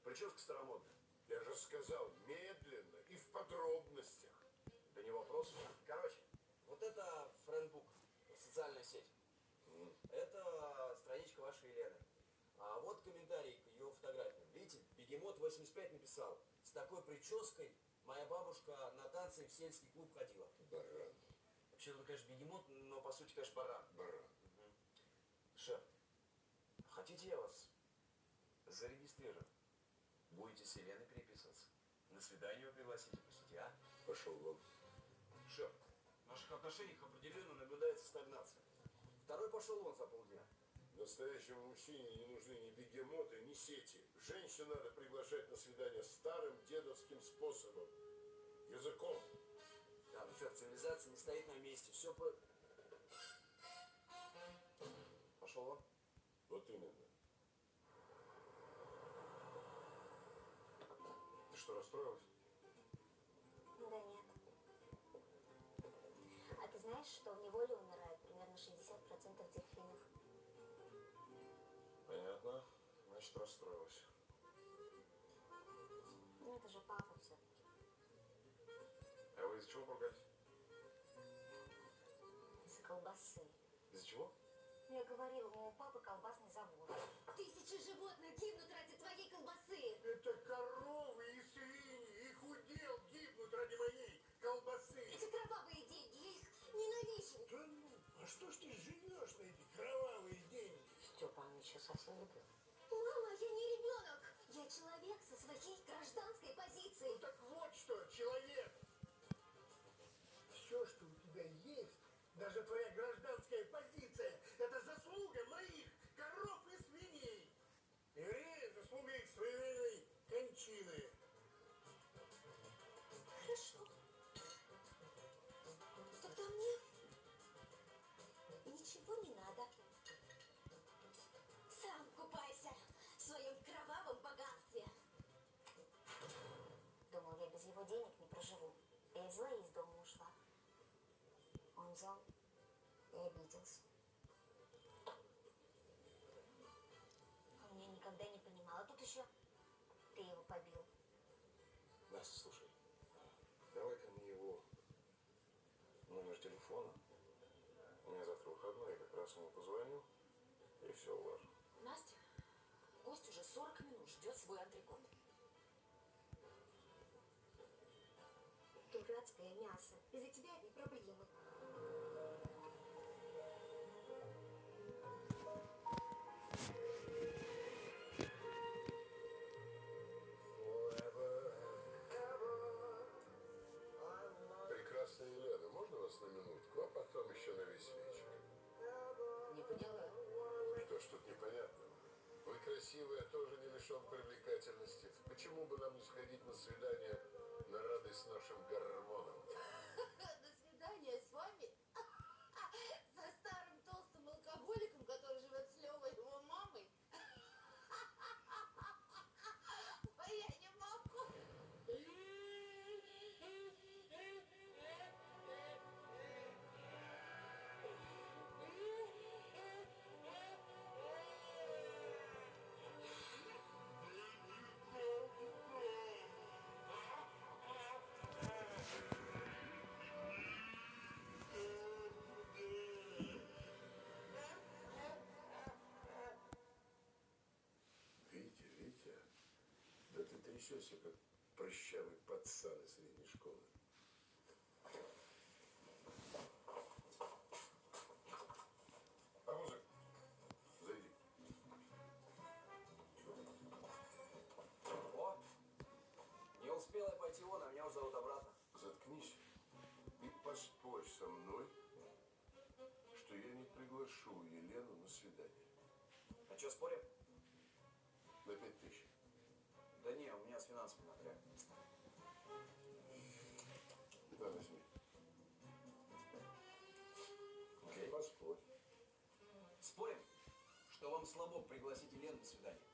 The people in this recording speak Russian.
Прическа старомодная. Я же сказал, медленно и в подробностях. Да не вопрос. Короче, вот это френдбук, социальная сеть. Это страничка вашей Елены. А вот комментарий к ее фотографиям. Видите, Бегемот 85 написал: с такой прической моя бабушка на танцы в сельский клуб ходила. Баран. Вообще-то, конечно, Бегемот, но по сути, конечно, баран. Баран. Шеф, хотите я вас зарегистрирую? Будете с Еленой переписываться? На свидание его пригласите по сети, а? Пошел вон. Шеф, в наших отношениях определенно наблюдается стагнация. Второй пошел вон за полдня. Настоящему мужчине не нужны ни бегемоты, ни сети. Женщину надо приглашать на свидание старым дедовским способом. Языком. Да, ну шеф, цивилизация не стоит на месте. Все по... Пошел вон. Вот именно. Ты что, расстроилась? Да нет. А ты знаешь, что в неволе умирает примерно 60% дельфинов? Понятно. Значит, расстроилась. Ну, это же папа все-таки. А вы из-за чего поругались? Из-за колбасы. Из-за чего? Я говорила, у папы колбасный завод. Тысячи животных гибнут ради твоей колбасы. Это коровы и свиньи, их удел гибнут ради моей колбасы. Это кровавые деньги, я их ненавижу. Да ну, а что ж ты живешь на эти кровавые деньги? Степа, он еще совсем ребенок. Мама, я не ребенок. Я человек со своей гражданской позицией. Ну так вот что, человек. Все, что у тебя есть, даже твоя гражданская позиция, это заслуга моих коров и свиней. И вернее, заслуга их своевременной кончины. Хорошо. Тогда мне ничего не надо. Сам купайся в своем кровавом богатстве. Думал, я без его денег не проживу. Я взяла и из дома ушла. Он взял и обиделся. Он меня никогда не понимал. А тут еще ты его побил. Настя, слушай, давай-ка мне его номер телефона. У меня завтра выходной, я как раз ему позвоню, и все улажу. Настя, гость уже 40 минут ждет свой антрекот. Дурацкое мясо. Из-за тебя одни проблемы. Прекрасная Елена, можно вас на минутку, а потом еще на весь вечер? Не поняла. Что ж тут непонятного? Вы красивая, тоже не лишен привлекательности. Почему бы нам не сходить на свидание на радость нашим гормонам? До свидания с вами. Со старым толстым алкоголиком, который живет с Левой, его мамой. А я не могу. Витя, да ты трясешься, как прыщавый пацан из средней школы. А мужик, зайди. О, не успел я пойти вон, а меня уже зовут обратно. Заткнись и поспорь со мной, что я не приглашу Елену на свидание. А что, спорим? На 5000. Да не, у меня с финансами напряг. Да, возьми. Окей. Поспорь. Спорим, что вам слабо пригласить Елену на свидание?